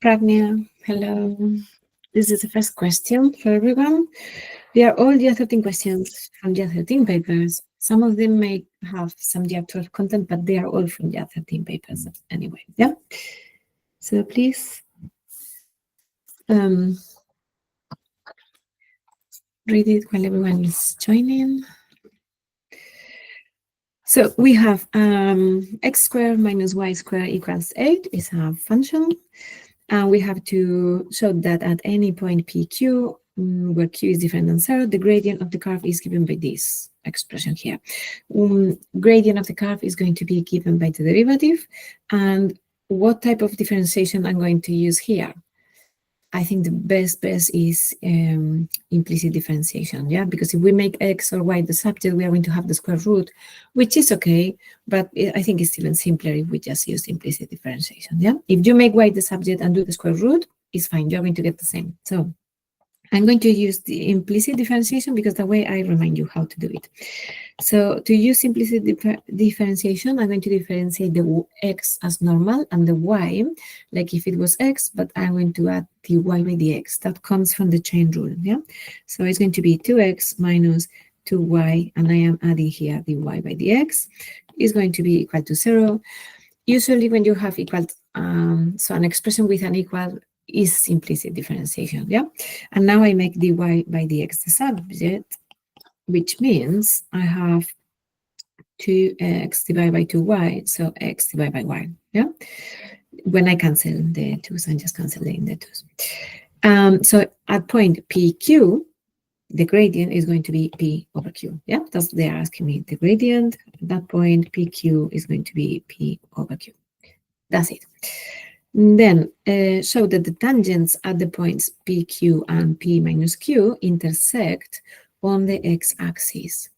Pragnia, hello. This is the first question for everyone. They are all year 13 questions from year 13 papers. Some of them may have some year 12 content, but they are all from year 13 papers anyway. Yeah. So please read it while everyone is joining. So we have x squared minus y squared equals 8 is a function. And we have to show that at any point PQ, where Q is different than 0, the gradient of the curve is given by this expression here. Gradient of the curve is going to be given by the derivative. And what type of differentiation I'm going to use here? I think the best is implicit differentiation, yeah? Because if we make x or y the subject, we are going to have the square root, which is okay, but I think it's even simpler if we just use implicit differentiation, yeah? If you make y the subject and do the square root, it's fine, you're going to get the same. So I'm going to use the implicit differentiation because that way I remind you how to do it. So to use implicit differentiation, I'm going to differentiate the x as normal and the y, like if it was x, but I'm going to add the y by the x. That comes from the chain rule, yeah? So it's going to be 2x minus 2y, and I am adding here the y by the x is going to be equal to 0. Usually when you have equal, so an expression with an equal is implicit differentiation, yeah? And now I make dy by dx the subject, which means I have 2x divided by 2y, so x divided by y, yeah? When I cancel the 2's, I just cancel the 2's. So at point PQ, the gradient is going to be P over Q, yeah? That's, they're asking me the gradient, at that point PQ is going to be P over Q. That's it. Then show that the tangents at the points PQ and P minus Q intersect on the x-axis.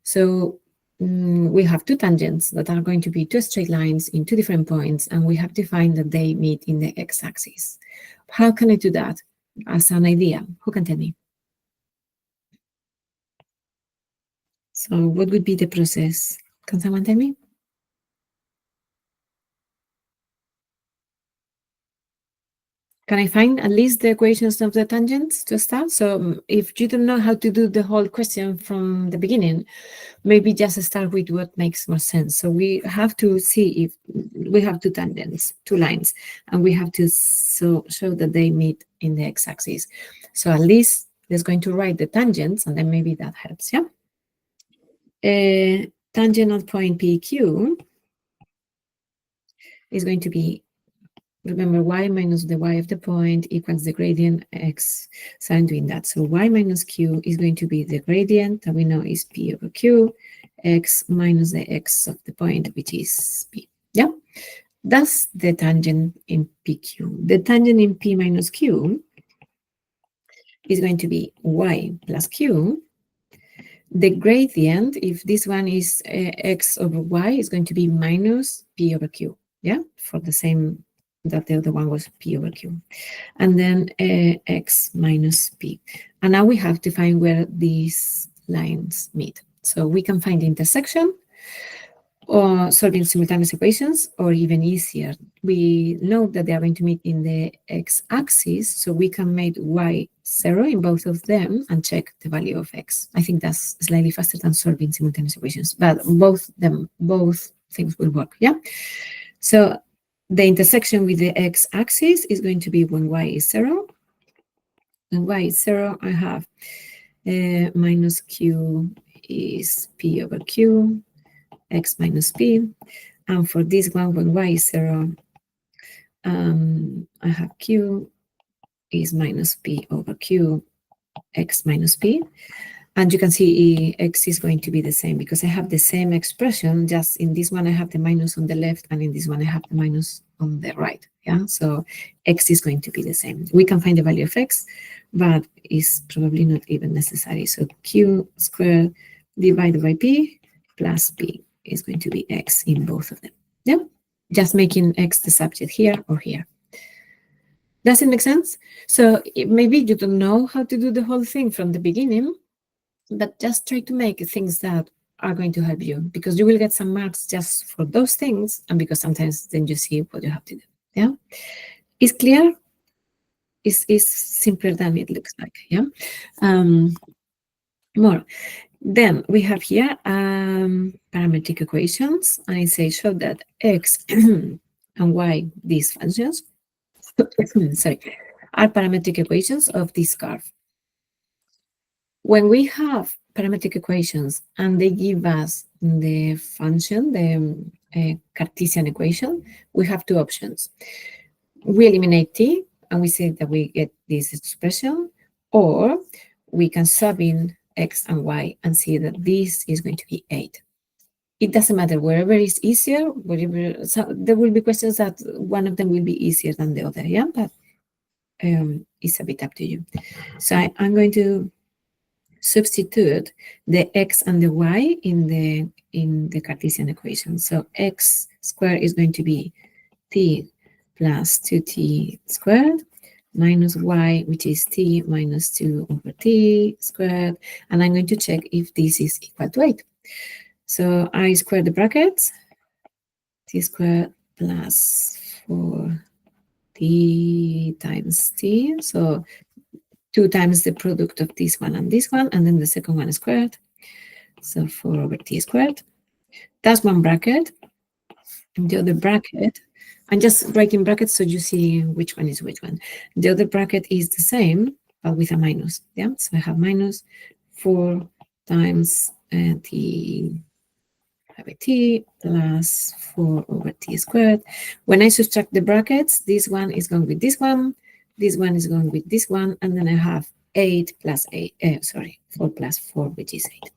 So we have two tangents that are going to be two straight lines in two different points, and we have to find that they meet in the x-axis. How can I do that as an idea? Who can tell me? So what would be the process? Can someone tell me? Can I find at least the equations of the tangents to start? So if you don't know how to do the whole question from the beginning, maybe just start with what makes more sense. So we have to see if we have two tangents, two lines, and we have to show that they meet in the x-axis. So at least there's going to write the tangents, and then maybe that helps, yeah? Tangent at point PQ is going to be, remember, y minus the y of the point equals the gradient x. So I'm doing that. So y minus q is going to be the gradient that we know is p over q, x minus the x of the point, which is p. Yeah, that's the tangent in PQ. The tangent in P minus Q is going to be y plus q. The gradient, if this one is x over y, is going to be minus p over q. Yeah, for the same that the other one was p over q. And then x minus p. And now we have to find where these lines meet. So we can find the intersection or solving simultaneous equations, or even easier, we know that they are going to meet in the x-axis, so we can make y 0 in both of them and check the value of x. I think that's slightly faster than solving simultaneous equations, but both things will work, yeah? So the intersection with the x-axis is going to be when y is 0. When y is 0, I have minus q is p over q, x minus p, and for this one, when y is 0, I have q is minus p over q, x minus p, and you can see x is going to be the same because I have the same expression, just in this one I have the minus on the left, and in this one I have the minus on the right, yeah? So x is going to be the same. We can find the value of x, but it's probably not even necessary. So q squared divided by p plus p is going to be x in both of them. Yeah, just making x the subject here or here. Does it make sense? So maybe you don't know how to do the whole thing from the beginning, but just try to make things that are going to help you, because you will get some marks just for those things, and because sometimes then you see what you have to do. Yeah. Is clear? Is simpler than it looks like, yeah? More. Then we have here parametric equations, and I say show that x and y, these functions, sorry, are parametric equations of this curve. When we have parametric equations and they give us the function, the Cartesian equation, we have two options. We eliminate t and we say that we get this expression, or we can sub in x and y and see that this is going to be 8. It doesn't matter, wherever is easier, wherever, so there will be questions that one of them will be easier than the other, yeah, but it's a bit up to you. So I'm going to substitute the x and the y in the Cartesian equation. So x squared is going to be t plus 2t squared minus y, which is t minus 2 over t squared. And I'm going to check if this is equal to 8. So I square the brackets, t squared plus 4t times t. So 2 times the product of this one, and then the second one squared. So 4 over t squared. That's one bracket. And the other bracket, I'm just writing brackets so you see which one is which one. The other bracket is the same, but with a minus. Yeah, so I have minus 4 times t over t plus 4 over t squared. When I subtract the brackets, this one is going with this one is going with this one, and then I have 8 plus 8, 4 plus 4, which is 8.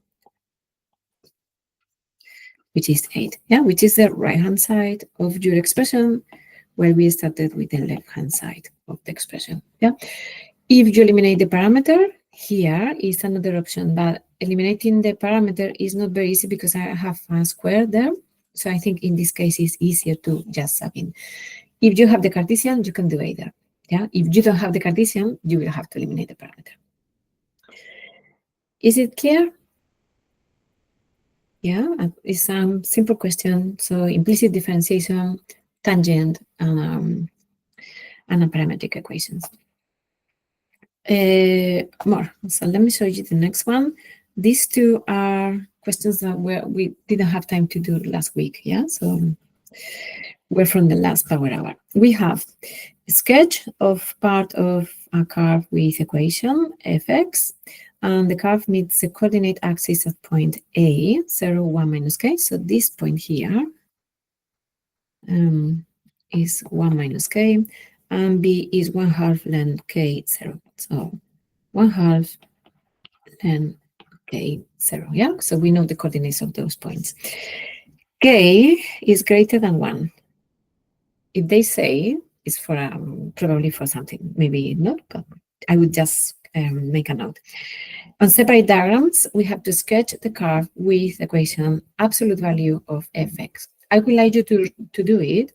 Which is 8, yeah, which is the right-hand side of your expression, where we started with the left-hand side of the expression, yeah. If you eliminate the parameter, here is another option, but eliminating the parameter is not very easy because I have a square there. So I think in this case, it's easier to just sub in. If you have the Cartesian, you can do either, yeah. If you don't have the Cartesian, you will have to eliminate the parameter. Is it clear? Yeah, it's a simple question. So implicit differentiation, tangent, and a parametric equations. More. So let me show you the next one. These two are questions that we didn't have time to do last week. Yeah, so we're from the last power hour. We have a sketch of part of a curve with equation fx. And the curve meets the coordinate axis at point A, 0, 1 minus k. So this point here is 1 minus k, and B is 1/2 length k, 0. So 1/2 length k, 0. Yeah, so we know the coordinates of those points. K is greater than 1. If they say it's for probably for something, maybe not, but I would just make a note. On separate diagrams, we have to sketch the curve with equation absolute value of fx. I would like you to do it.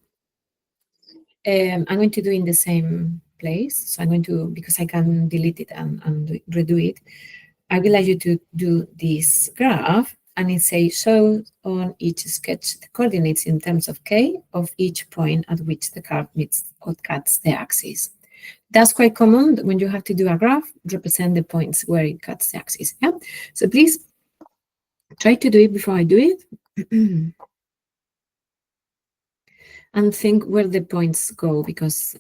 I'm going to do it in the same place. So I'm going to, because I can delete it and redo it. I would like you to do this graph, and it says show on each sketch the coordinates in terms of k of each point at which the curve meets or cuts the axis. That's quite common when you have to do a graph, represent the points where it cuts the axis. Yeah. So please try to do it before I do it. And think where the points go, because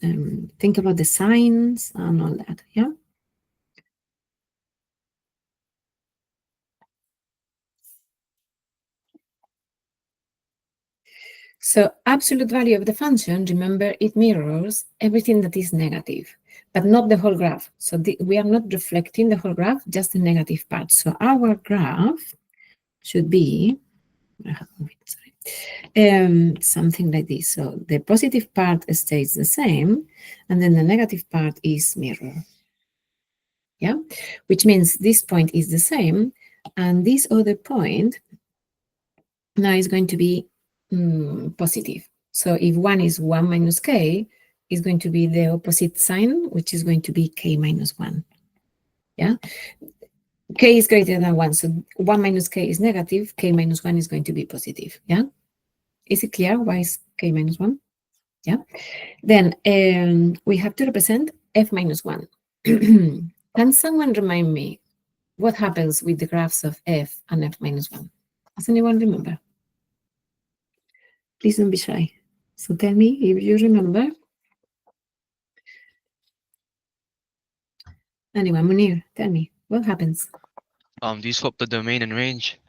think about the signs and all that. Yeah. So absolute value of the function, remember, it mirrors everything that is negative, but not the whole graph. So we are not reflecting the whole graph, just the negative part. So our graph should be, something like this. So the positive part stays the same, and then the negative part is mirror. Yeah, which means this point is the same, and this other point now is going to be positive. So if 1 is 1 minus k, is going to be the opposite sign, which is going to be k minus 1. Yeah, k is greater than 1, so 1 minus k is negative, k minus 1 is going to be positive. Yeah, is it clear why is k minus 1? Yeah. Then we have to represent f minus 1. Can someone remind me what happens with the graphs of f and f minus 1? Does anyone remember? Please don't be shy. So tell me if you remember. Anyone, Munir, tell me, what happens? They swap the domain and range.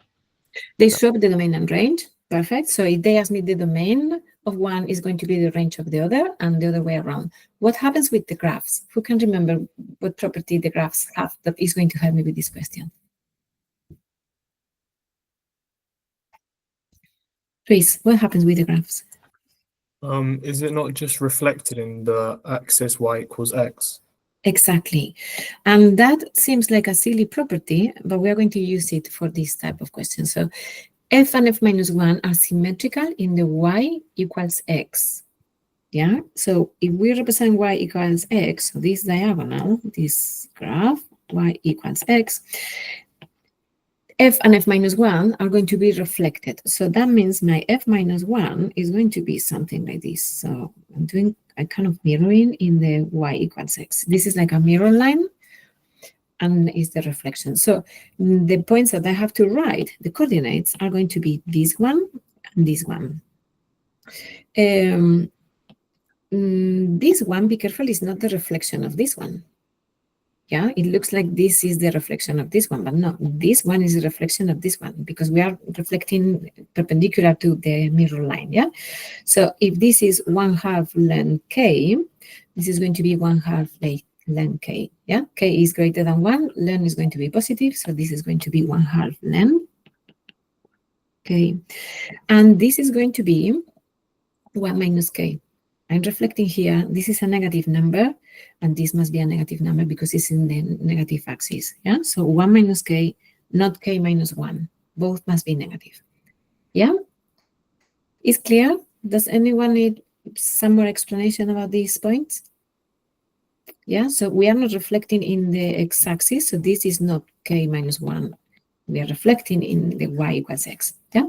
They swap the domain and range. Perfect. So if they ask me the domain of one is going to be the range of the other and the other way around. What happens with the graphs? Who can remember what property the graphs have that is going to help me with this question? Chris, what happens with the graphs? Is it not just reflected in the axis y equals x? Exactly. And that seems like a silly property, but we are going to use it for this type of question. So f and f minus 1 are symmetrical in the y equals x. Yeah, so if we represent y equals x, so this diagonal, this graph, y equals x, f and f minus 1 are going to be reflected. So that means my f minus 1 is going to be something like this. So I'm doing a kind of mirroring in the y equals x. This is like a mirror line and is the reflection. So the points that I have to write, the coordinates, are going to be this one and this one. This one, be careful, is not the reflection of this one. Yeah, it looks like this is the reflection of this one, but no, this one is a reflection of this one because we are reflecting perpendicular to the mirror line. Yeah, so if this is 1/2 length k, this is going to be 1/2 length k. Yeah, k is greater than 1, length is going to be positive, so this is going to be 1/2 length. Okay, and this is going to be 1 minus k. I'm reflecting here, this is a negative number, and this must be a negative number because it's in the negative axis. Yeah, so 1 minus k, not k minus 1. Both must be negative. Yeah, is clear? Does anyone need some more explanation about these points? Yeah, so we are not reflecting in the x-axis, so this is not k minus 1. We are reflecting in the y equals x. Yeah.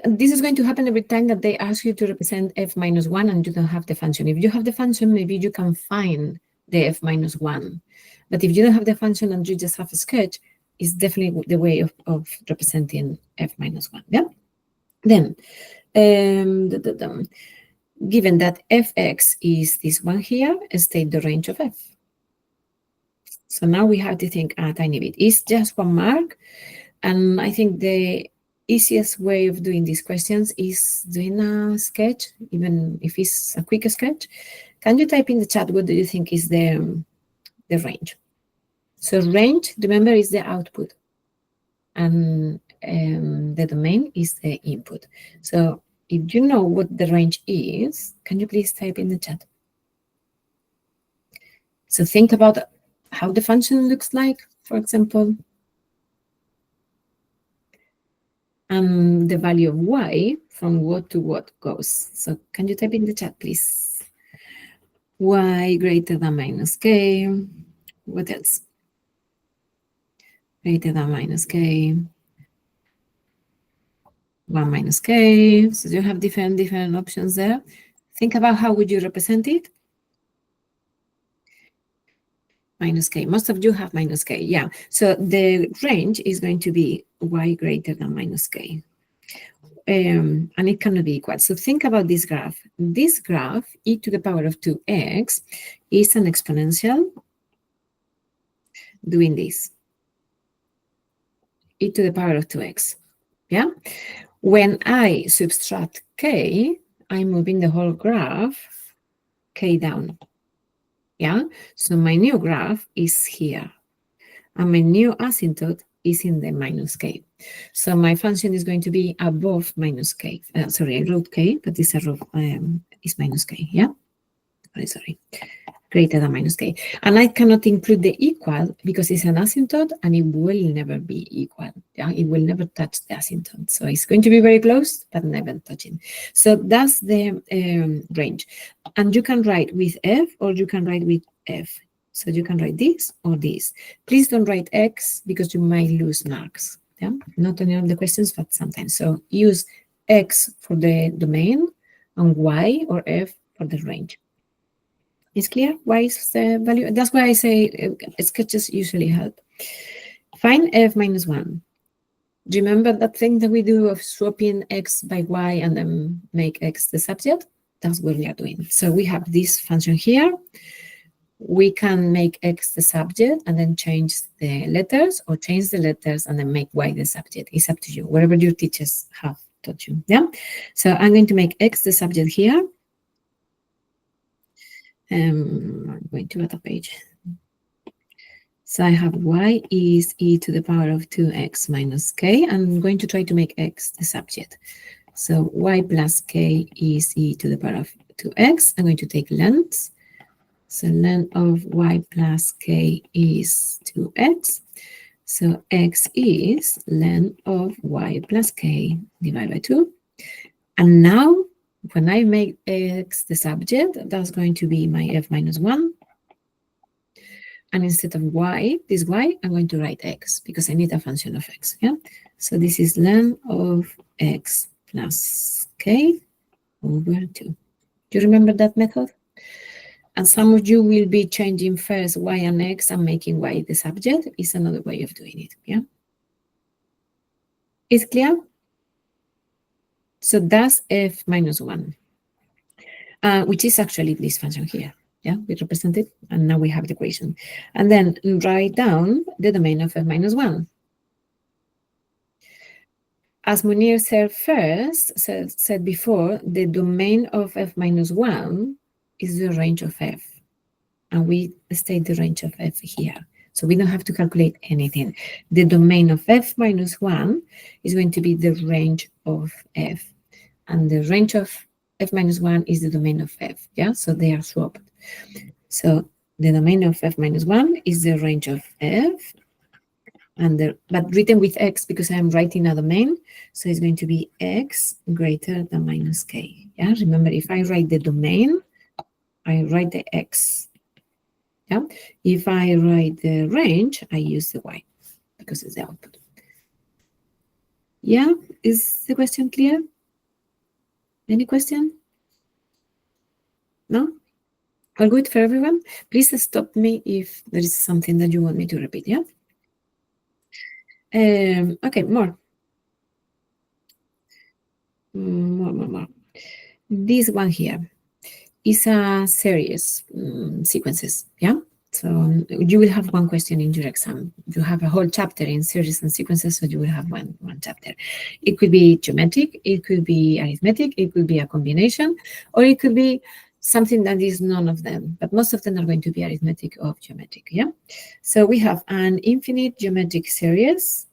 This is going to happen every time that they ask you to represent f minus 1 and you don't have the function. If you have the function, maybe you can find the f minus 1. But if you don't have the function and you just have a sketch, it's definitely the way of representing f minus 1. Yeah. Then, given that fx is this one here, state the range of f. So now we have to think a tiny bit. It's just one mark, and I think the easiest way of doing these questions is doing a sketch, even if it's a quick sketch. Can you type in the chat what do you think is the range? So range, remember, is the output, and the domain is the input. So if you know what the range is, can you please type in the chat? So think about how the function looks like, for example, and the value of y from what to what goes. So can you type in the chat, please? Y greater than minus k. What else? Greater than minus k. 1 minus k. So you have different options there. Think about how would you represent it? Minus k. Most of you have minus k. Yeah. So the range is going to be y greater than minus k. And it cannot be equal. So think about this graph. This graph, e to the power of 2x, is an exponential doing this. E to the power of 2x. Yeah. When I subtract k, I'm moving the whole graph k down. Yeah. So my new graph is here. And my new asymptote is in the minus k. So my function is going to be above minus k. Sorry, I wrote k, but this is minus k. Yeah. Sorry. Greater than minus k. And I cannot include the equal because it's an asymptote and it will never be equal. Yeah, it will never touch the asymptote. So it's going to be very close, but never touching. So that's the range. And you can write with f or you can write with f. So you can write this or this. Please don't write x because you might lose marks. Yeah, not in all the questions, but sometimes. So use X for the domain and Y or F for the range. Is clear? Y is the value. That's why I say sketches usually help. Find F minus 1. Do you remember that thing that we do of swapping X by Y and then make X the subject? That's what we are doing. So we have this function here. We can make X the subject and then change the letters, or change the letters and then make Y the subject. It's up to you, whatever your teachers have taught you. Yeah. So I'm going to make X the subject here. I'm going to other page. So I have Y is e to the power of 2x minus k. I'm going to try to make X the subject. So Y plus k is e to the power of 2x. I'm going to take length. So length of Y plus k is 2x. So X is length of Y plus k divided by 2. And now, when I make X the subject, that's going to be my F minus 1. And instead of Y, this Y, I'm going to write X because I need a function of X. Yeah. So this is length of X plus k over 2. Do you remember that method? And some of you will be changing first Y and X and making Y the subject. Is another way of doing it. Yeah. Is clear? So that's F minus 1, which is actually this function here. Yeah, we represent it, and now we have the equation. And then write down the domain of F minus 1. As Munir said before, the domain of F minus 1 is the range of F. And we state the range of F here. So we don't have to calculate anything. The domain of F minus 1 is going to be the range of F. And the range of F minus 1 is the domain of F. Yeah, so they are swapped. So the domain of F minus 1 is the range of F, but written with X because I'm writing a domain. So it's going to be X greater than minus K. Yeah, remember, if I write the domain, I write the X. Yeah, if I write the range, I use the Y because it's the output. Yeah, is the question clear? Any question? No? All good for everyone? Please stop me if there is something that you want me to repeat, yeah? Okay, more. This one here is a series sequences, yeah? So you will have one question in your exam. You have a whole chapter in series and sequences, so you will have one chapter. It could be geometric, it could be arithmetic, it could be a combination, or it could be something that is none of them, but most of them are going to be arithmetic or geometric, yeah? So we have an infinite geometric series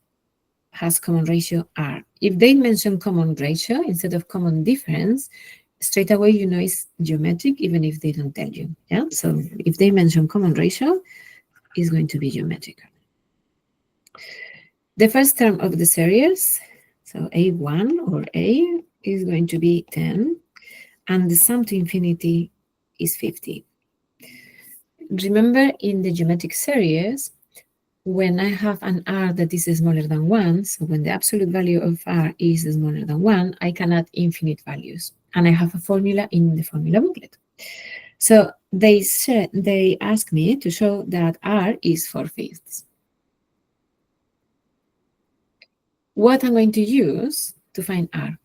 has common ratio R. If they mention common ratio instead of common difference, straight away you know it's geometric, even if they don't tell you, yeah? So if they mention common ratio, it's going to be geometric. The first term of the series, so A1 or A, is going to be 10. And the sum to infinity is 50. Remember, in the geometric series, when I have an R that is smaller than 1, so when the absolute value of R is smaller than 1, I can add infinite values. And I have a formula in the formula booklet. So they asked me to show that R is 4/5. What I'm going to use to find R?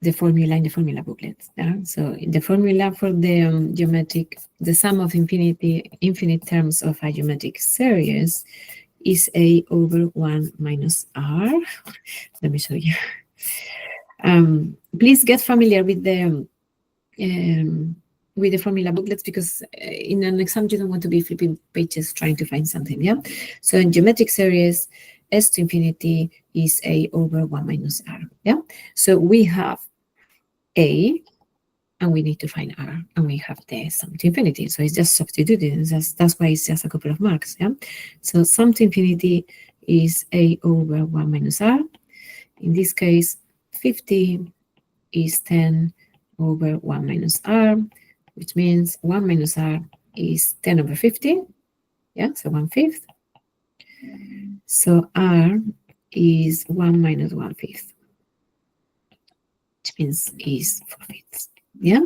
The formula in the formula booklet. Yeah? So the formula for the geometric, the sum of infinite terms of a geometric series is A over 1 minus R. Let me show you. Please get familiar with the formula booklets, because in an exam you don't want to be flipping pages trying to find something. Yeah. So in geometric series, S to infinity is A over 1 minus R. Yeah. So we have A, and we need to find R, and we have the sum to infinity. So it's just substituting. That's why it's just a couple of marks. Yeah. So sum to infinity is A over 1 minus R. In this case, 50 is 10 over 1 minus R, which means 1 minus R is 10 over 50. Yeah, so 1/5. So R is 1 minus 1/5, which means is 4/5. Yeah?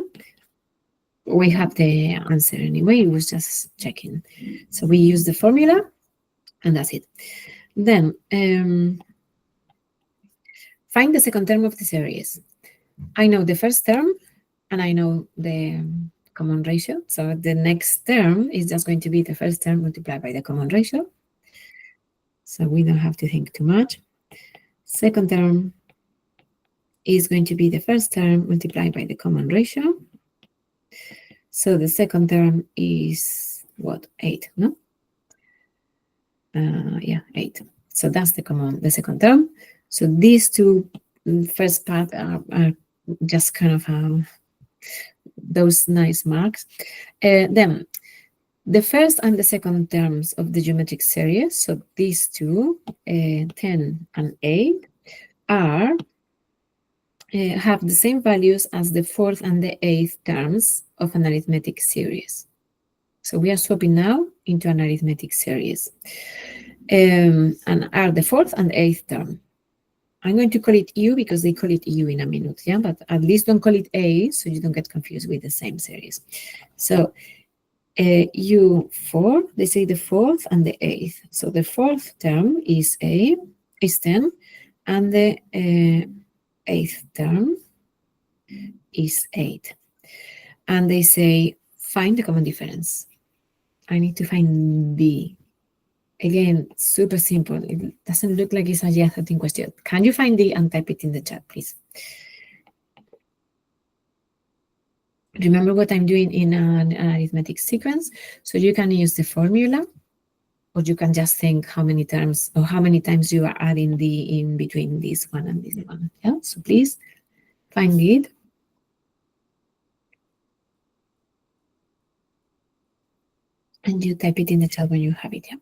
We have the answer anyway, it was just checking. So we use the formula and that's it. Then find the second term of the series. I know the first term and I know the common ratio. So the next term is just going to be the first term multiplied by the common ratio. So we don't have to think too much. Second term is going to be the first term multiplied by the common ratio. So the second term is what? 8, no? Yeah, 8. So that's the second term. So these two first part are just kind of those nice marks. Then the first and the second terms of the geometric series, so these two, 10 and 8, are have the same values as the fourth and the eighth terms of an arithmetic series. So we are swapping now into an arithmetic series, and are the fourth and eighth term. I'm going to call it U because they call it U in a minute, yeah, but at least don't call it A so you don't get confused with the same series. So U4, they say the fourth and the eighth. So the fourth term is 10, and the eighth term is 8. And they say, find the common difference. I need to find D. Again, super simple. It doesn't look like it's a year 13 question. Can you find D and type it in the chat, please? Remember what I'm doing in an arithmetic sequence. So you can use the formula, or you can just think how many terms or how many times you are adding D in between this one and this one. Yeah, so please find it. And you type it in the chat when you have it, yeah?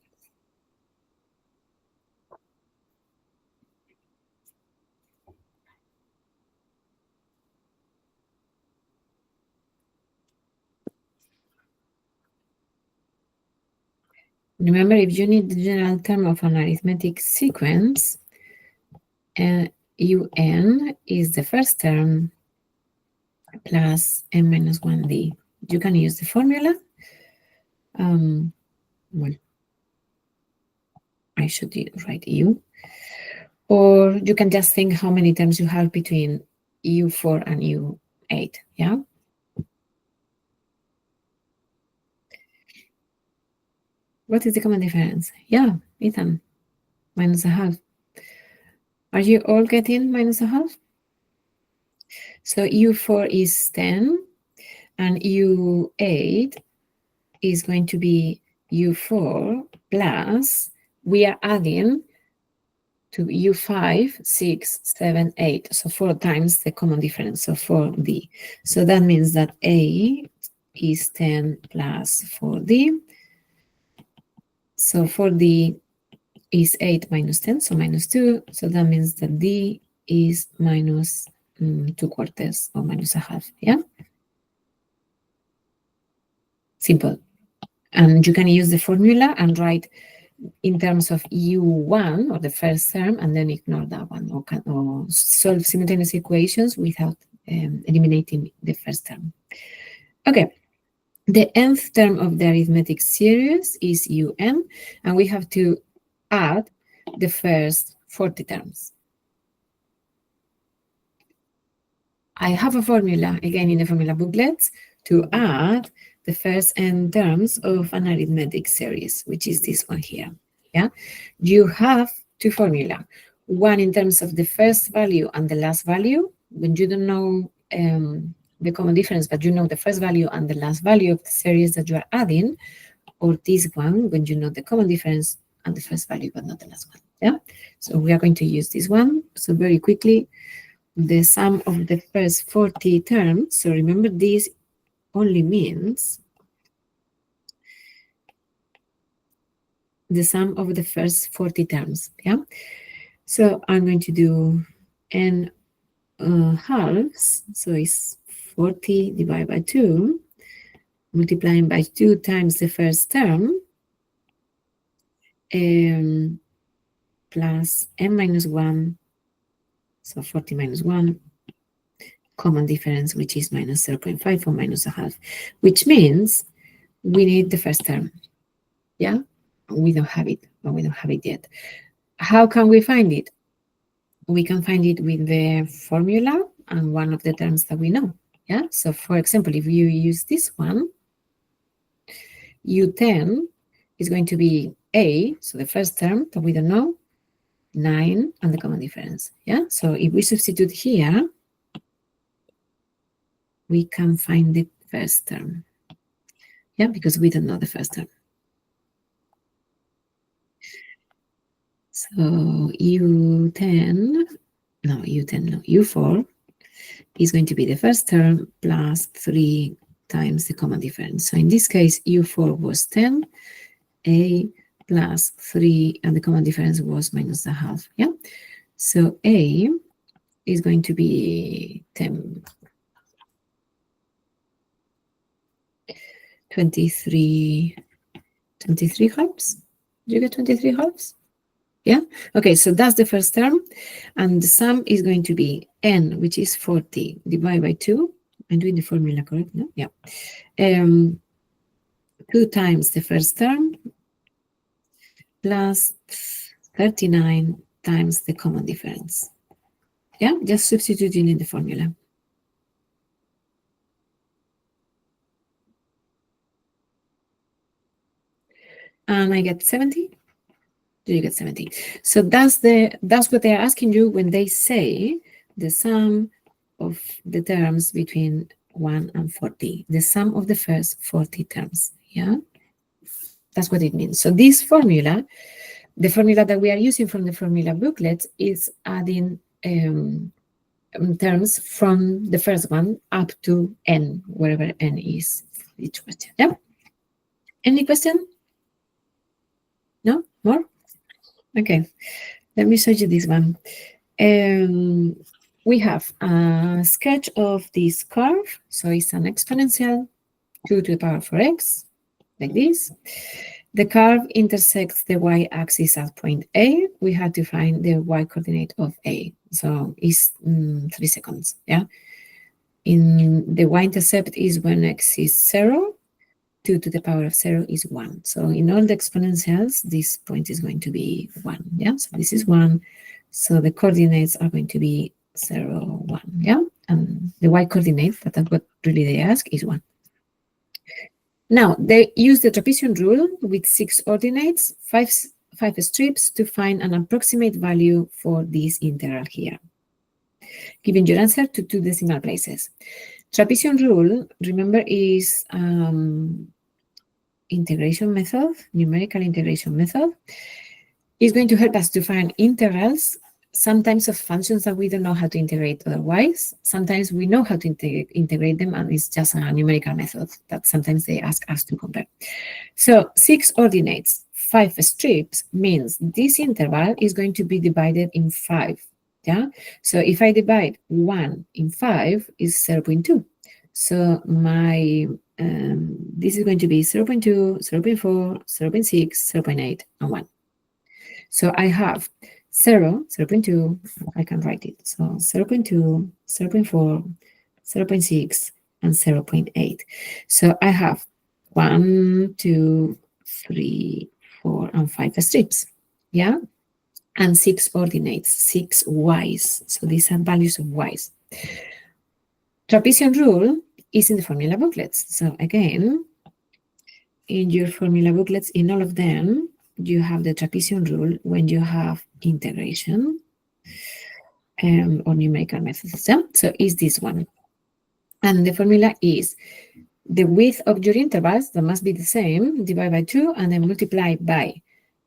Remember, if you need the general term of an arithmetic sequence, UN is the first term plus n minus 1D. You can use the formula. Well, I should write U. Or you can just think how many terms you have between U4 and U8, yeah? What is the common difference? Yeah, Ethan, minus a half. Are you all getting minus a half? So U4 is 10, and U8 is going to be U4 plus, we are adding to U5, 6, 7, 8. So 4 times the common difference, so 4D. So that means that A is 10 plus 4D. So 4D is 8 minus 10, so minus 2. So that means that D is minus 2/4 or minus a half, yeah? Simple. And you can use the formula and write in terms of U1 or the first term, and then ignore that one, or solve simultaneous equations without eliminating the first term. Okay, the nth term of the arithmetic series is UN, and we have to add the first 40 terms. I have a formula, again in the formula booklets, to add the first n terms of an arithmetic series, which is this one here, yeah? You have two formula, one in terms of the first value and the last value. When you don't know the common difference, but you know the first value and the last value of the series that you are adding, or this one, when you know the common difference and the first value, but not the last one, yeah? So we are going to use this one. So very quickly, the sum of the first 40 terms, so remember this only means the sum of the first 40 terms, yeah? So I'm going to do n halves, so it's 40 divided by 2, multiplying by 2 times the first term, plus n minus 1, so 40 minus 1, common difference, which is minus 0.5 or minus a half, which means we need the first term. Yeah, we don't have it, or we don't have it yet. How can we find it? We can find it with the formula and one of the terms that we know. Yeah, so for example, if you use this one, U10 is going to be A, so the first term that we don't know, 9, and the common difference. Yeah, so if we substitute here, we can find the first term. Yeah, because we don't know the first term. So U10, U4 is going to be the first term plus 3 times the common difference. So in this case, U4 was 10, A plus 3, and the common difference was minus a half. Yeah, so A is going to be 10, 23 halves. Do you get 23 halves? Yeah, okay, so that's the first term, and the sum is going to be n, which is 40, divided by 2. I'm doing the formula correct, no? Yeah. 2 times the first term plus 39 times the common difference. Yeah, just substituting in the formula. And I get 70. Do you get 70? So that's what they're asking you when they say the sum of the terms between 1 and 40, the sum of the first 40 terms. Yeah, that's what it means. So this formula, the formula that we are using from the formula booklet, is adding terms from the first one up to n, wherever n is for each question. Yeah. Any question? No? More? Okay. Let me show you this one. We have a sketch of this curve. So it's an exponential 2 to the power 4x, like this. The curve intersects the y-axis at point A. We had to find the y-coordinate of A. So it's 3 seconds, yeah? In the y-intercept is when x is 0, 2 to the power of 0 is 1. So in all the exponentials, this point is going to be 1, yeah? So this is 1. So the coordinates are going to be 0, 1, yeah? And the y-coordinate, that's what really they ask, is 1. Now, they use the trapezium rule with 6 ordinates, 5 strips to find an approximate value for this integral here, giving your answer to 2 decimal places. Trapezium rule, remember, is integration method, numerical integration method. It's going to help us to find integrals, sometimes of functions that we don't know how to integrate otherwise. Sometimes we know how to integrate them, and it's just a numerical method that sometimes they ask us to compare. So 6 ordinates, 5 strips means this interval is going to be divided in 5. Yeah. So if I divide 1 in 5 is 0.2. So my this is going to be 0.2, 0.4, 0.6, 0.8, and 1. So I have 0, 0.2, I can write it. So 0.2, 0.4, 0.6, and 0.8. So I have 1, 2, 3, 4, and 5 strips. Yeah? And 6 ordinates, 6 y's. So these are values of y's. Trapezium rule is in the formula booklets. So again, in your formula booklets, in all of them, you have the trapezium rule when you have integration or numerical methods. So is this one. And the formula is the width of your intervals, that must be the same, divide by 2, and then multiply by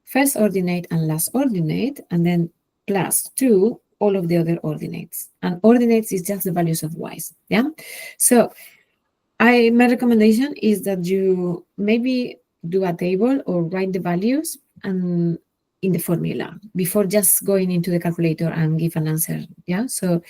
first ordinate and last ordinate, and then plus 2, all of the other ordinates. And ordinates is just the values of y's, yeah? So my recommendation is that you maybe do a table or write the values and in the formula before just going into the calculator and give an answer. Yeah, so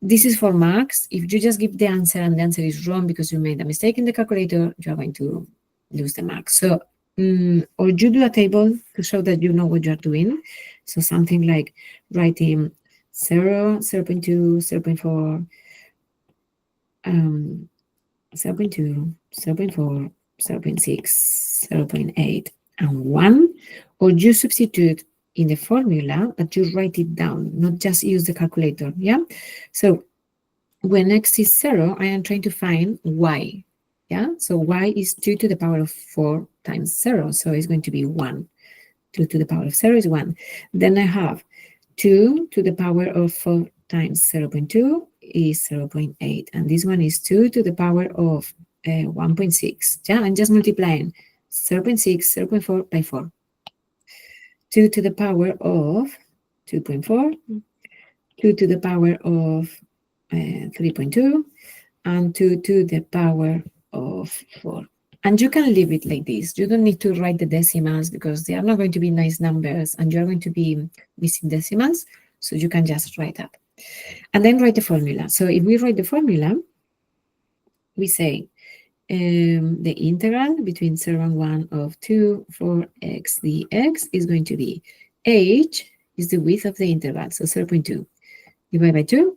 this is for marks. If you just give the answer and the answer is wrong because you made a mistake in the calculator, you are going to lose the marks. So or you do a table to show that you know what you're doing. So something like writing 0, 0.2, 0.4, 0.2, 0.4, 0.6, 0.8, and 1, or you substitute in the formula, but you write it down, not just use the calculator, yeah? So when x is 0, I am trying to find y, yeah? So y is 2 to the power of 4 times 0, so it's going to be 1. 2 to the power of 0 is 1. Then I have 2 to the power of 4 times 0.2 is 0.8, and this one is 2 to the power of 1.6. Yeah, I'm just multiplying 0.6, 0.4 by 4. 2 to the power of 2.4, 2 to the power of 3.2, and 2 to the power of 4. And you can leave it like this. You don't need to write the decimals because they are not going to be nice numbers and you're going to be missing decimals. So you can just write that. And then write the formula. So if we write the formula, we say the integral between 0 and 1 of 2 for x dx is going to be h is the width of the interval, so 0.2 divided by 2.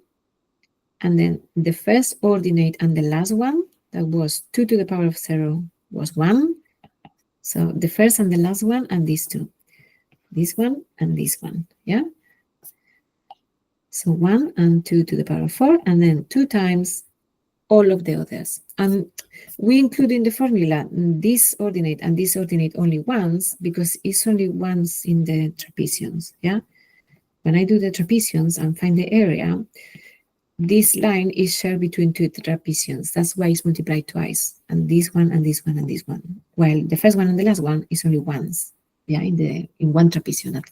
And then the first ordinate and the last one, that was 2 to the power of 0, was 1. So the first and the last one, and these two. This one and this one, yeah? So 1 and 2 to the power of 4, and then 2 times all of the others. And we include in the formula this ordinate and this ordinate only once, because it's only once in the trapeziums, yeah? When I do the trapeziums and find the area, this line is shared between two trapeziums. That's why it's multiplied twice. And this one and this one and this one. While the first one and the last one is only once, yeah, in one trapezium.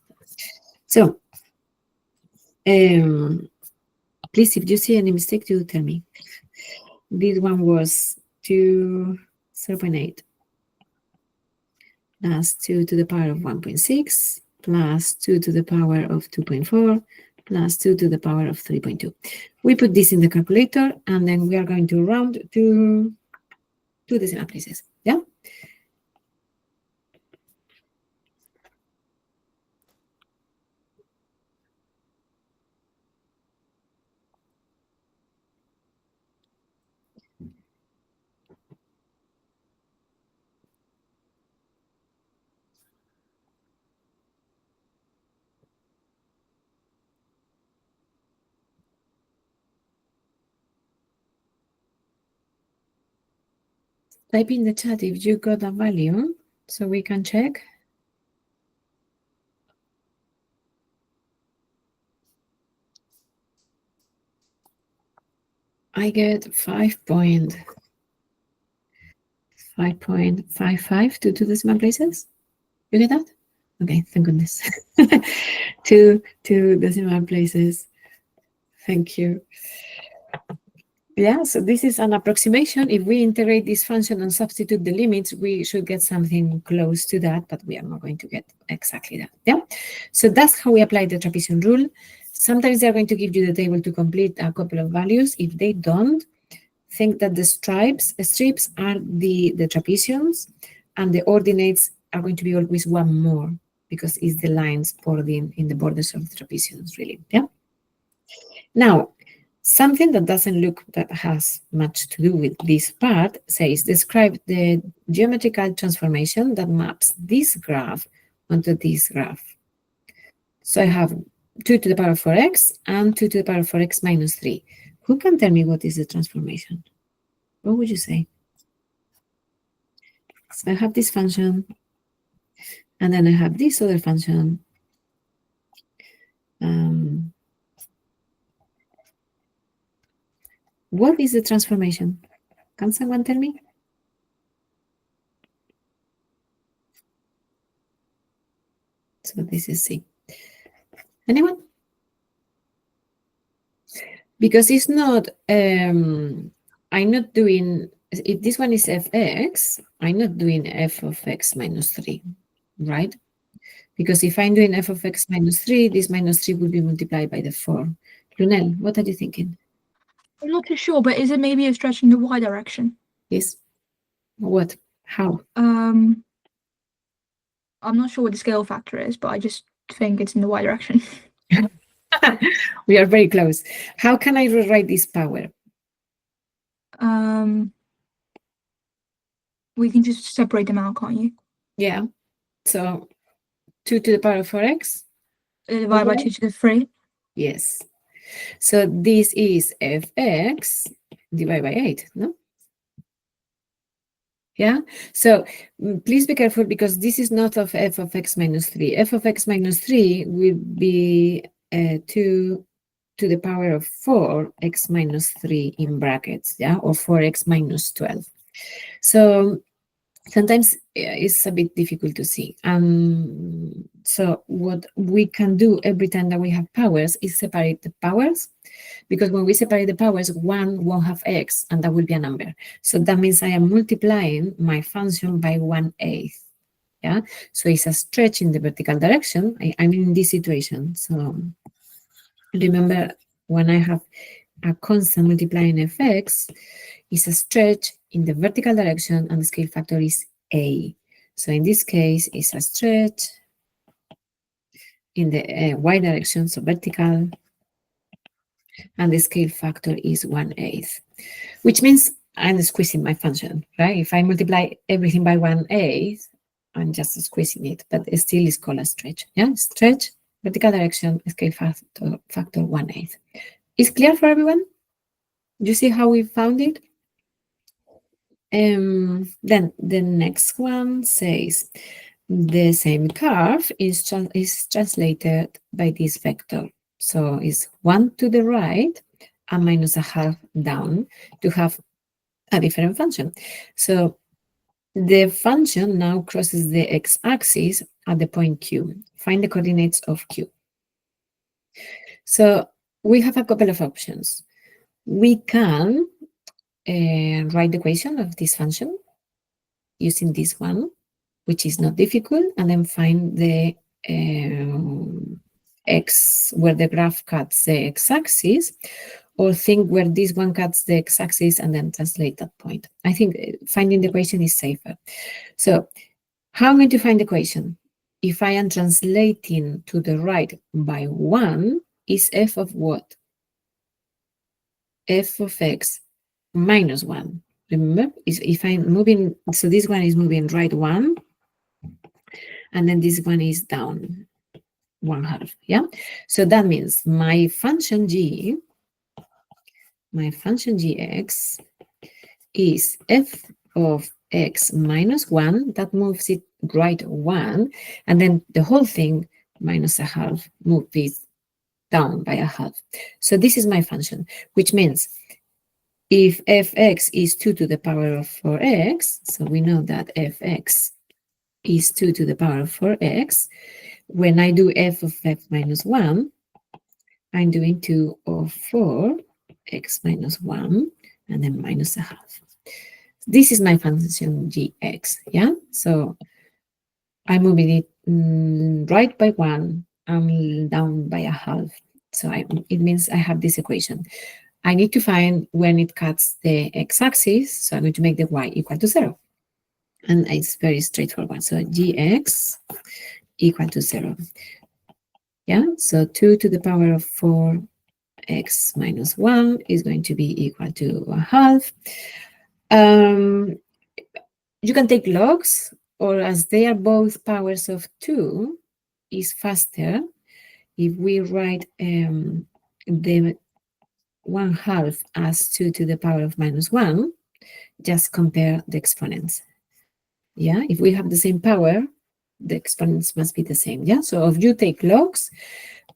So, please, if you see any mistake, you tell me. This one was 0.8 plus 2 to the power of 1.6 plus 2 to the power of 2.4 plus 2 to the power of 3.2. We put this in the calculator and then we are going to round to 2 decimal places. Yeah? Type in the chat if you got a value so we can check. I get 5.55 to 2 decimal places. You get that? Okay, thank goodness. 2 decimal places. Thank you. Yeah, so this is an approximation. If we integrate this function and substitute the limits, we should get something close to that, but we are not going to get exactly that. Yeah, so that's how we apply the trapezium rule. Sometimes they're going to give you the table to complete a couple of values. If they don't, think that the strips are the trapeziums, and the ordinates are going to be always one more because it's the lines poured in the borders of the trapeziums, really. Yeah. Now, something that doesn't look that has much to do with this part says describe the geometrical transformation that maps this graph onto this graph. So I have 2 to the power of 4x and 2 to the power of 4x minus 3. Who can tell me what is the transformation? What would you say? So I have this function, and then I have this other function. What is the transformation? Can someone tell me? So this is C. Anyone? Because it's not, I'm not doing, if this one is fx, I'm not doing f of x minus 3, right? Because if I'm doing f of x minus 3, this minus 3 will be multiplied by the 4. Lunel, what are you thinking? I'm not too sure, but is it maybe a stretch in the y direction? Yes. What? How? I'm not sure what the scale factor is, but I just think it's in the y direction. We are very close. How can I rewrite this power? We can just separate them out, can't you? Yeah. So 2 to the power of 4x? Divide by Okay. 2 to the 3. Yes. So this is fx divided by 8, no? Yeah. So please be careful because this is not of f of x minus 3. F of x minus 3 will be 2 to the power of 4x minus 3 in brackets, yeah, or 4x minus 12. So sometimes it's a bit difficult to see. So what we can do every time that we have powers is separate the powers, because when we separate the powers, one won't have x, and that will be a number. So that means I am multiplying my function by 1/8. Yeah, so it's a stretch in the vertical direction. I'm in this situation. So remember, when I have a constant multiplying fx, is a stretch in the vertical direction, and the scale factor is a. So in this case, it's a stretch in the y direction, so vertical, and the scale factor is 1/8, which means I'm squeezing my function, right? If I multiply everything by 1/8, I'm just squeezing it, but it still is called a stretch. Yeah, stretch, vertical direction, scale factor 1/8. Is clear for everyone? You see how we found it? Then the next one says the same curve is translated by this vector. So it's 1 to the right and minus a half down to have a different function. So the function now crosses the x-axis at the point Q. Find the coordinates of Q. So we have a couple of options. We can write the equation of this function using this one, which is not difficult, and then find the x where the graph cuts the x-axis, or think where this one cuts the x-axis and then translate that point. I think finding the equation is safer. So how am I going to find the equation? If I am translating to the right by 1, is f of what? F of x minus 1. Remember, if I'm moving, so this one is moving right 1, and then this one is down 1/2, yeah? So that means my function g, my function gx is f of x minus 1, that moves it right 1, and then the whole thing minus 1/2 move this down by 1/2. So this is my function, which means if fx is 2 to the power of 4x, so we know that fx is 2 to the power of 4x, when I do f of f minus 1, I'm doing 2 of 4x minus 1, and then minus 1/2. This is my function gx, yeah? So I'm moving it right by 1 and down by 1/2. So it means I have this equation. I need to find when it cuts the x-axis, so I'm going to make the y equal to 0. And it's very straightforward. So gx equal to 0. Yeah, so 2 to the power of 4x minus 1 is going to be equal to 1/2. You can take logs, or as they are both powers of 2, is faster if we write the 1/2 as 2 to the power of minus 1, just compare the exponents. Yeah, if we have the same power, the exponents must be the same. Yeah, so if you take logs,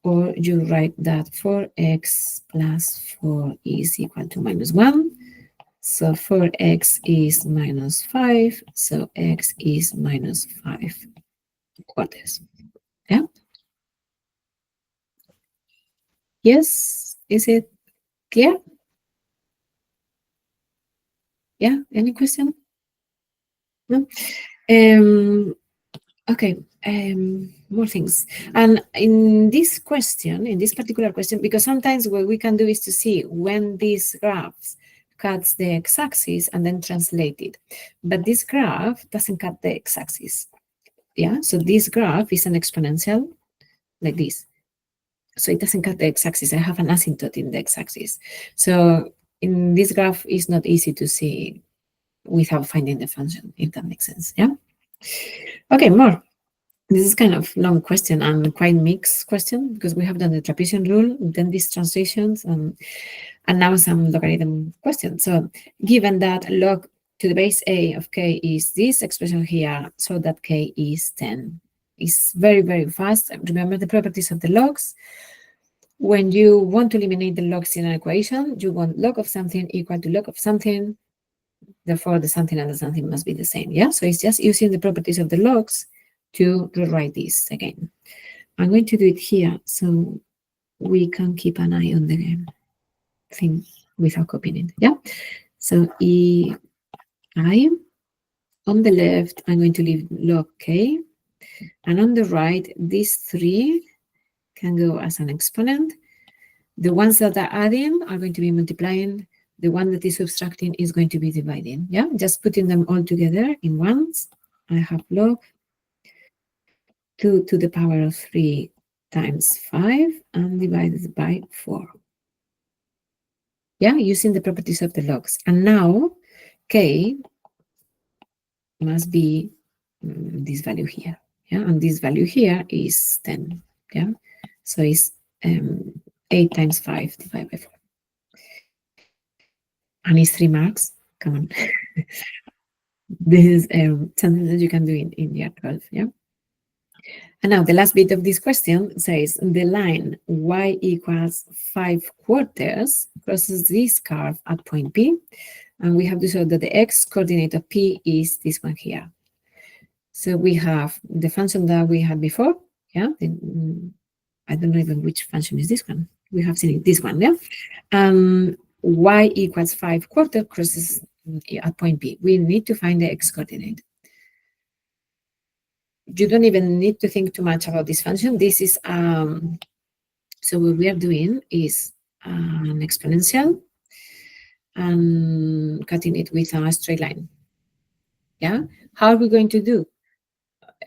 or you write that 4x plus 4 is equal to minus 1. So 4x is minus 5. So x is minus 5/4. Yeah. Yes, is it clear? Yeah, any question? No? Okay, more things. And in this question, in this particular question, because sometimes what we can do is to see when these graphs cuts the x-axis and then translate it. But this graph doesn't cut the x-axis. Yeah, so this graph is an exponential like this. So it doesn't cut the x-axis. I have an asymptote in the x-axis. So in this graph, it's not easy to see without finding the function, if that makes sense. Yeah. Okay, more. This is kind of long question and quite mixed question because we have done the trapezium rule, then these translations, and now some logarithm questions. So given that log to the base a of k is this expression here, so that k is 10. It's very, very fast. Remember the properties of the logs. When you want to eliminate the logs in an equation, you want log of something equal to log of something. Therefore, the something and the something must be the same. Yeah, so it's just using the properties of the logs to rewrite this again. I'm going to do it here so we can keep an eye on the thing without copying it. Yeah. So I on the left, I'm going to leave log k, and on the right, these 3 can go as an exponent. The ones that are adding are going to be multiplying. The one that is subtracting is going to be dividing. Yeah, just putting them all together in ones. I have log 2 to the power of 3 times 5 and divided by 4. Yeah, using the properties of the logs. And now k must be this value here. Yeah, and this value here is 10. Yeah, so it's 8 times 5 divided by 4. And it's 3 marks. Come on. This is something that you can do in year 12. Yeah. And now the last bit of this question says the line y equals 5/4 crosses this curve at point P. And we have to show that the x coordinate of P is this one here. So we have the function that we had before. Yeah. I don't know even which function is this one. We have seen it, this one. Yeah. Y equals 5/4 crosses at point P. We need to find the x coordinate. You don't even need to think too much about this function. This is, so what we are doing is an exponential and cutting it with a straight line. Yeah. How are we going to do?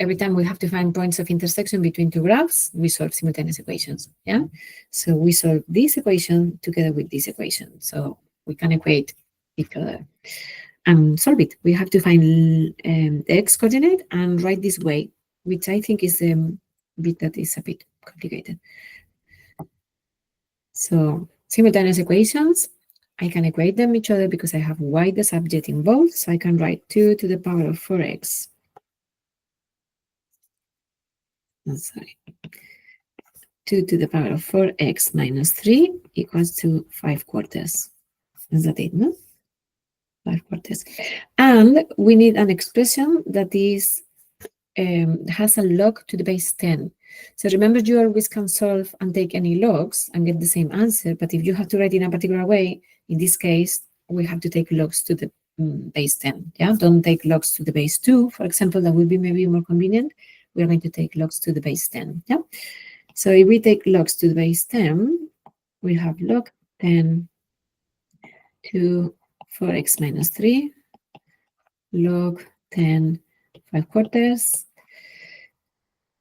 Every time we have to find points of intersection between two graphs, we solve simultaneous equations. Yeah. So we solve this equation together with this equation. So we can equate each other and solve it. We have to find the x coordinate and write this way, which I think is a bit that is a bit complicated. So simultaneous equations, I can equate them each other because I have y the subject involved. So I can write 2 to the power of 4x. Oh, sorry. 2 to the power of 4x minus 3 equals to 5/4. Is that it, no? 5/4. And we need an expression that is has a log to the base 10. So remember, you always can solve and take any logs and get the same answer. But if you have to write in a particular way, in this case, we have to take logs to the base 10. Yeah, don't take logs to the base 2, for example. That would be maybe more convenient. We are going to take logs to the base 10. Yeah. So if we take logs to the base 10, we have log 10 to 4x minus 3, log 10 5/4.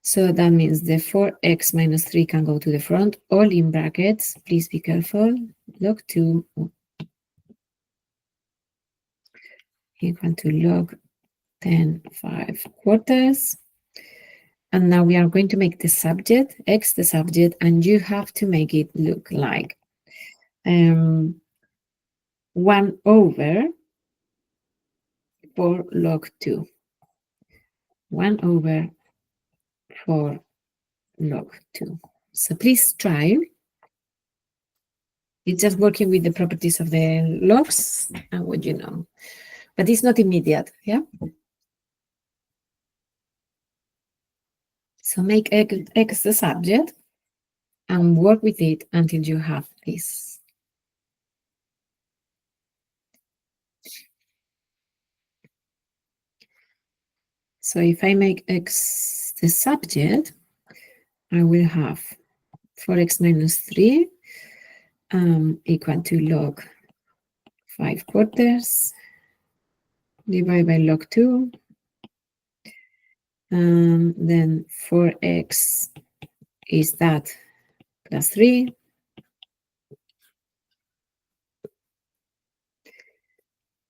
So that means the 4x minus 3 can go to the front, all in brackets. Please be careful. Log 2 equal to log 10 5/4. And now we are going to make the subject, x the subject, and you have to make it look like 1 over 4 log 2. 1 over 4 log 2. So please try. It's just working with the properties of the logs and what you know. But it's not immediate, yeah? So make x the subject and work with it until you have this. So if I make x the subject, I will have 4x minus 3 equal to log 5/4 divided by log 2. Then 4x is that plus 3.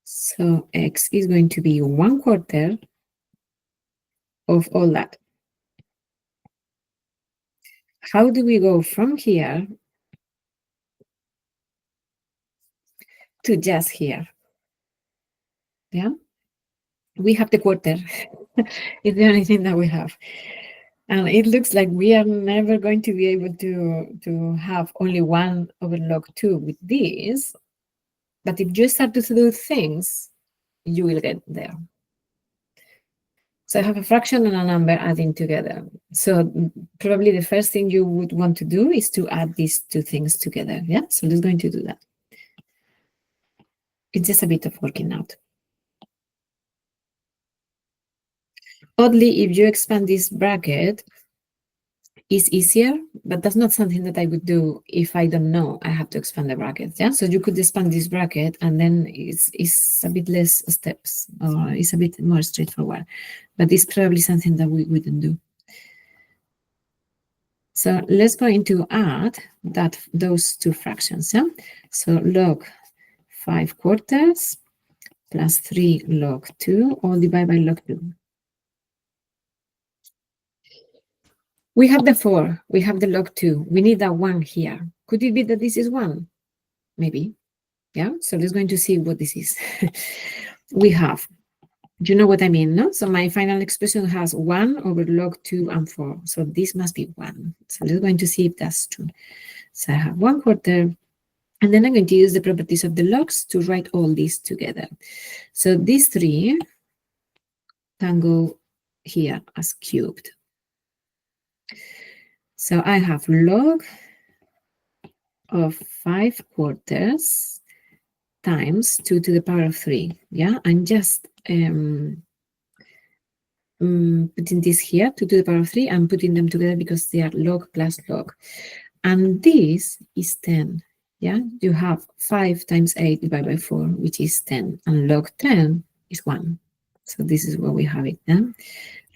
So x is going to be 1/4 of all that. How do we go from here to just here? Yeah, we have the quarter. It's the only thing that we have. And it looks like we are never going to be able to have only 1 over log 2 with this. But if you start to do things, you will get there. So I have a fraction and a number adding together. So probably the first thing you would want to do is to add these two things together. Yeah, so let's going to do that. It's just a bit of working out. Oddly, if you expand this bracket, it's easier, but that's not something that I would do if I don't know I have to expand the bracket. Yeah, so you could expand this bracket and then it's a bit less steps, or it's a bit more straightforward, but it's probably something that we wouldn't do. So let's go into add those two fractions. Yeah, so log 5/4 plus 3 log 2 all divided by log 2. We have the 4, we have the log 2, we need that 1 here. Could it be that this is 1? Maybe, yeah? So let's going to see what this is. We have, you know what I mean, no? So my final expression has 1 over log 2 and 4. So this must be 1. So let's going to see if that's true. So I have 1/4, and then I'm going to use the properties of the logs to write all these together. So these 3 can go here as cubed. So I have log of 5/4 times 2 to the power of 3. Yeah, I'm just putting this here, 2 to the power of 3, and putting them together because they are log plus log. And this is 10. Yeah, you have 5 times 8 divided by 4, which is 10. And log 10 is 1. So this is where we have it. Yeah?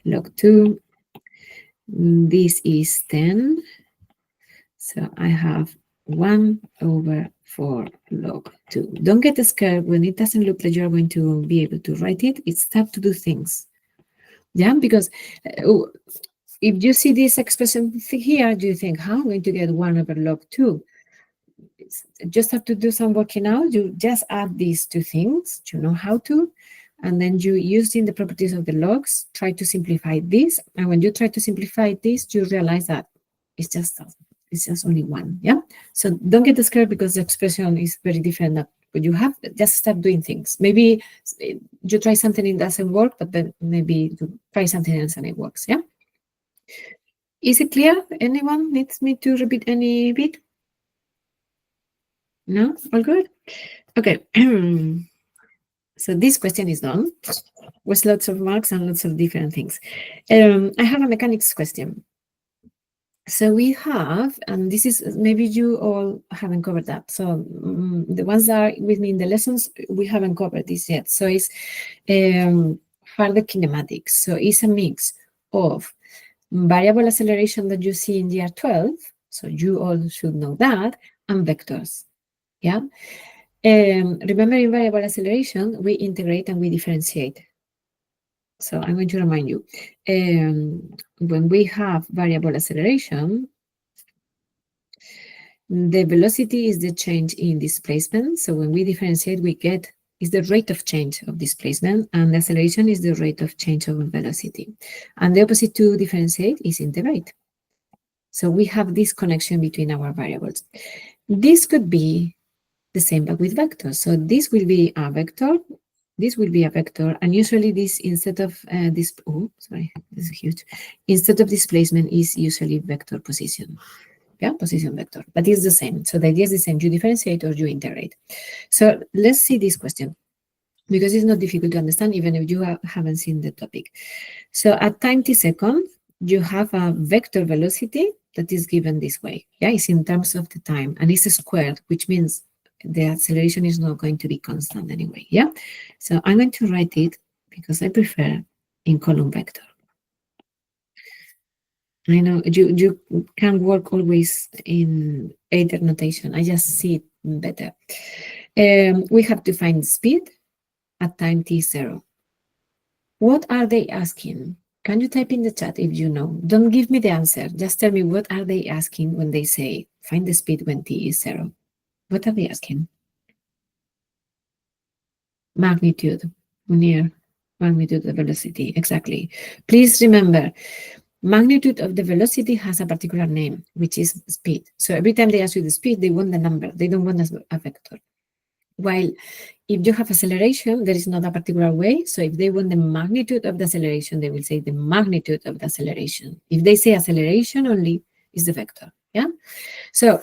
Log 2. This is 10. So I have 1 over 4 log 2. Don't get scared when it doesn't look like you're going to be able to write it. It's start to do things. Yeah, because if you see this expression here, you think, how am I going to get 1 over log 2? Just have to do some working out. You just add these two things. You know how to. And then you, using the properties of the logs, try to simplify this. And when you try to simplify this, you realize that it's just only 1. Yeah. So don't get scared because the expression is very different. But you have just start doing things. Maybe you try something and it doesn't work, but then maybe you try something else and it works. Yeah. Is it clear? Anyone needs me to repeat any bit? No? All good? Okay. So this question is done with lots of marks and lots of different things. I have a mechanics question. So we have, and this is, maybe you all haven't covered that. So the ones that are with me in the lessons, we haven't covered this yet. So it's further kinematics. So it's a mix of variable acceleration that you see in year 12. So you all should know that, and vectors. Yeah. Remember, in variable acceleration, we integrate and we differentiate. So I'm going to remind you, when we have variable acceleration, the velocity is the change in displacement. So when we differentiate, we get is the rate of change of displacement, and the acceleration is the rate of change of velocity. And the opposite to differentiate is integrate. So we have this connection between our variables. This could be the same but with vectors. So this will be a vector, this will be a vector, and usually this instead of this, oh, sorry, this is huge. Instead of displacement is usually vector position. Yeah, position vector, but it's the same. So the idea is the same, you differentiate or you integrate. So let's see this question, because it's not difficult to understand even if you haven't seen the topic. So at time t-second, you have a vector velocity that is given this way. Yeah, it's in terms of the time, and it's squared, which means the acceleration is not going to be constant anyway. Yeah, so I'm going to write it because I prefer in column vector. I know you can work always in either notation. I just see it better. We have to find speed at time t0. What are they asking? Can you type in the chat if you know? Don't give me the answer. Just tell me what are they asking when they say find the speed when t is 0. What are they asking? Magnitude, near magnitude of velocity, exactly. Please remember, magnitude of the velocity has a particular name, which is speed. So every time they ask you the speed, they want the number. They don't want a vector. While if you have acceleration, there is not a particular way. So if they want the magnitude of the acceleration, they will say the magnitude of the acceleration. If they say acceleration only, is the vector. Yeah. So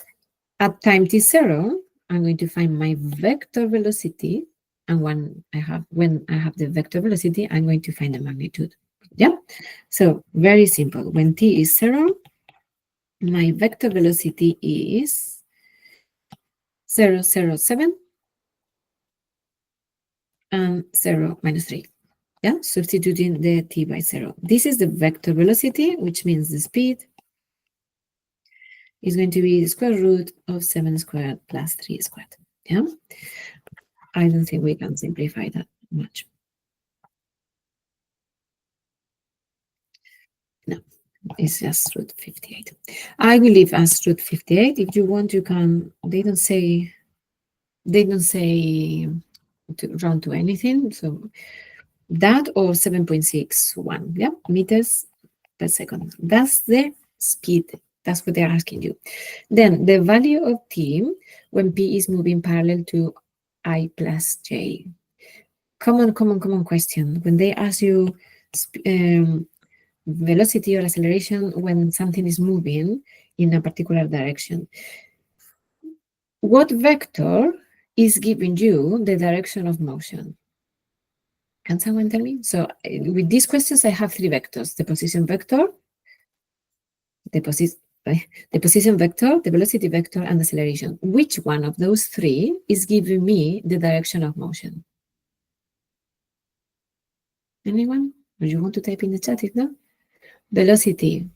at time t0, I'm going to find my vector velocity. And when I have the vector velocity, I'm going to find the magnitude. Yeah. So very simple. When t is 0, my vector velocity is 0, 0, 7 and 0, minus 3. Yeah, substituting the t by 0. This is the vector velocity, which means the speed is going to be the square root of 7 squared plus 3 squared. Yeah, I don't think we can simplify that much. No, it's just root 58. I will leave as root 58. If you want, you can. They don't say to round to anything. So that or 7.61, yeah, meters per second. That's the speed. That's what they're asking you. Then the value of t when p is moving parallel to I plus j. Common question. When they ask you velocity or acceleration when something is moving in a particular direction, what vector is giving you the direction of motion? Can someone tell me? So with these questions, I have 3 vectors: the position vector, the position vector, the velocity vector, and the acceleration. Which one of those 3 is giving me the direction of motion? Anyone? Or you want to type in the chat if not? Velocity,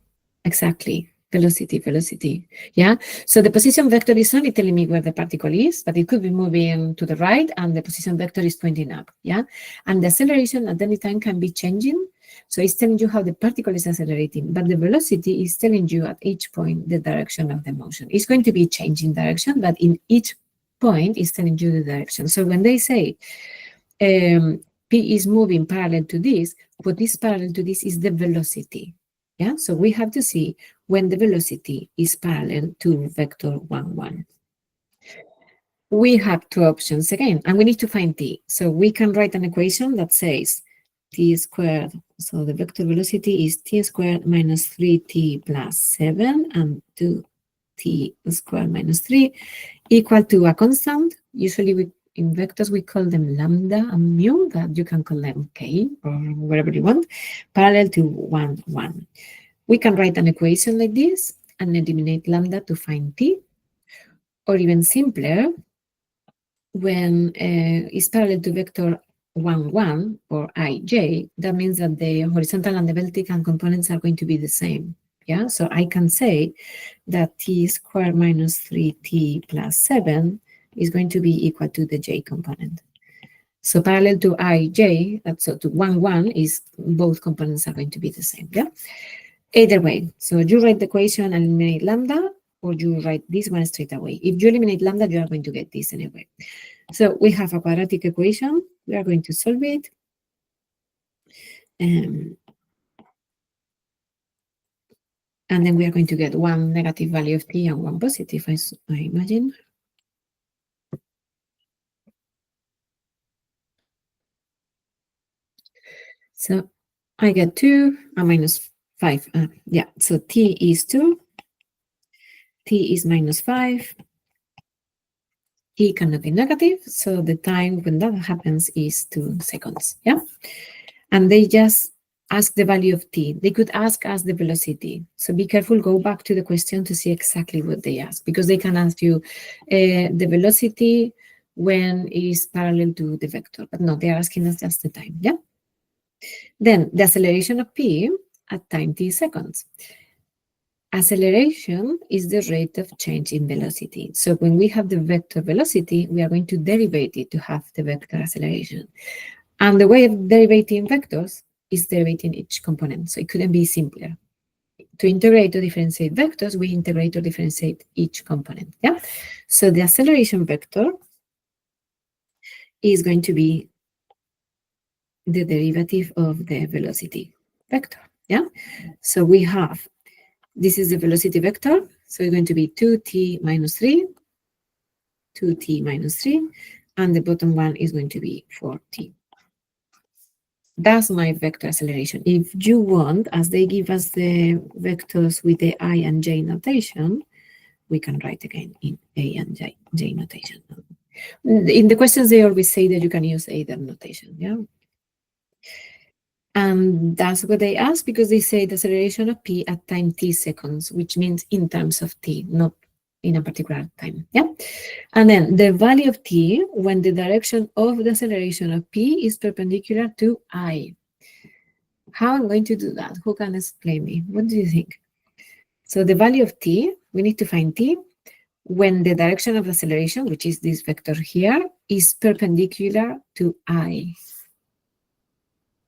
exactly. Velocity. Yeah. So the position vector is only telling me where the particle is, but it could be moving to the right, and the position vector is pointing up. Yeah. And the acceleration at any time can be changing. So it's telling you how the particle is accelerating, but the velocity is telling you at each point the direction of the motion. It's going to be changing direction, but in each point it's telling you the direction. So when they say P is moving parallel to this, what is parallel to this is the velocity. Yeah, so we have to see when the velocity is parallel to vector 1, 1. We have 2 options again, and we need to find t. So we can write an equation that says t squared. So the vector velocity is t squared minus 3t plus 7 and 2t squared minus 3 equal to a constant. Usually in vectors, we call them lambda and mu, that you can call them k or whatever you want, parallel to 1, 1. We can write an equation like this and eliminate lambda to find t, or even simpler, when it's parallel to vector 1, 1 or ij, that means that the horizontal and the vertical components are going to be the same. Yeah, so I can say that t squared minus 3t plus 7 is going to be equal to the j component. So parallel to ij, so to 1, 1 is both components are going to be the same. Yeah. Either way, so you write the equation and eliminate lambda, or you write this one straight away. If you eliminate lambda, you are going to get this anyway. So we have a quadratic equation. We are going to solve it. And then we are going to get 1 negative value of t and 1 positive, I imagine. So I get 2 and minus 5. Yeah, so t is 2. T is minus 5. T cannot be negative, so the time when that happens is 2 seconds. Yeah, and they just ask the value of t. They could ask us the velocity. So be careful, go back to the question to see exactly what they ask, because they can ask you the velocity when it is parallel to the vector, but no, they're asking us just the time. Yeah. Then the acceleration of p at time t seconds. acceleration is the rate of change in velocity. So when we have the vector velocity, we are going to derivate it to have the vector acceleration. And the way of derivating vectors is derivating each component. So it couldn't be simpler. To integrate or differentiate vectors, we integrate or differentiate each component. Yeah. So the acceleration vector is going to be the derivative of the velocity vector. Yeah. So we have, this is the velocity vector. So it's going to be 2t minus 3, 2t minus 3, and the bottom one is going to be 4t. That's my vector acceleration. If you want, as they give us the vectors with the I and j notation, we can write again in A and j notation. In the questions, they always say that you can use either notation, yeah? And that's what they ask, because they say the acceleration of p at time t seconds, which means in terms of t, not in a particular time, yeah? And then the value of t when the direction of the acceleration of p is perpendicular to I. How am I going to do that? Who can explain me? What do you think? So the value of t, we need to find t when the direction of acceleration, which is this vector here, is perpendicular to I.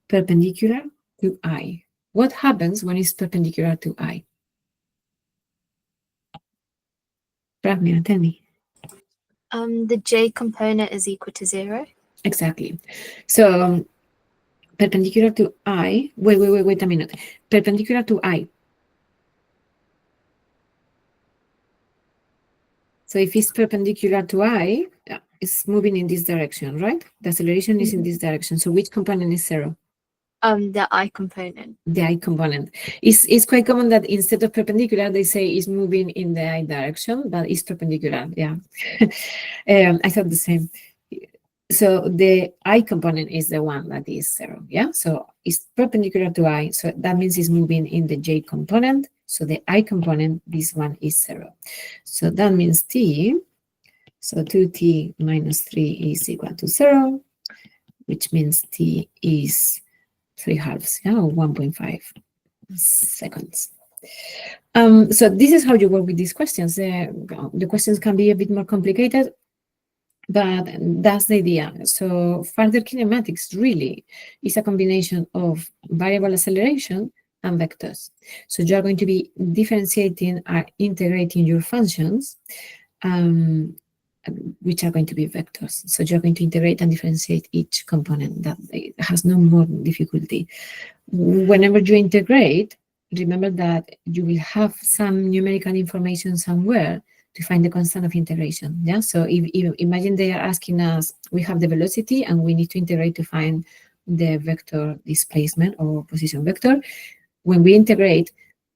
Perpendicular to I. What happens when it's perpendicular to I? Pravmina, tell me. The j component is equal to 0. Exactly. So perpendicular to I, wait a minute. Perpendicular to I. So if it's perpendicular to I, it's moving in this direction, right? The acceleration is in this direction. So which component is 0? The I component. The I component. It's quite common that instead of perpendicular, they say it's moving in the I direction, but it's perpendicular, yeah. I thought the same. So the I component is the one that is 0, yeah? So it's perpendicular to I, so that means it's moving in the j component. So the I component, this one is 0. So that means t, so 2t minus 3 is equal to 0, which means t is 3/2, yeah, or 1.5 seconds. So this is how you work with these questions. The questions can be a bit more complicated, but that's the idea. So further kinematics really is a combination of variable acceleration and vectors. So you are going to be differentiating or integrating your functions, which are going to be vectors. So you're going to integrate and differentiate each component. That has no more difficulty. Whenever you integrate, remember that you will have some numerical information somewhere to find the constant of integration. Yeah. So if imagine they are asking us, we have the velocity and we need to integrate to find the vector displacement or position vector. When we integrate,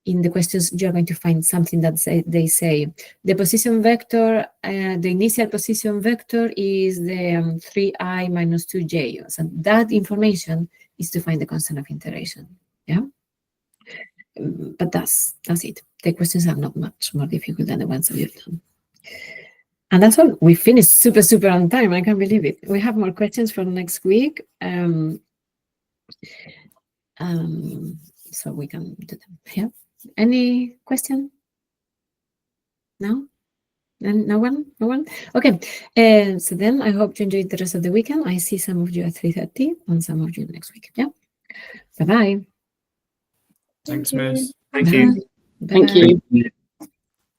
in the questions, you're going to find something that they say the position vector, the initial position vector is the 3i minus 2j. So that information is to find the constant of integration. Yeah. But that's it. The questions are not much more difficult than the ones that you've done. And that's all. We finished super on time. I can't believe it. We have more questions for next week. So we can do them. Yeah. Any question? No? No one? No one? Okay. So then I hope you enjoyed the rest of the weekend. I see some of you at 3:30 and some of you next week. Yeah. Bye-bye. Thanks, Thank you. Miss. Thank you. Bye-bye. Thank you.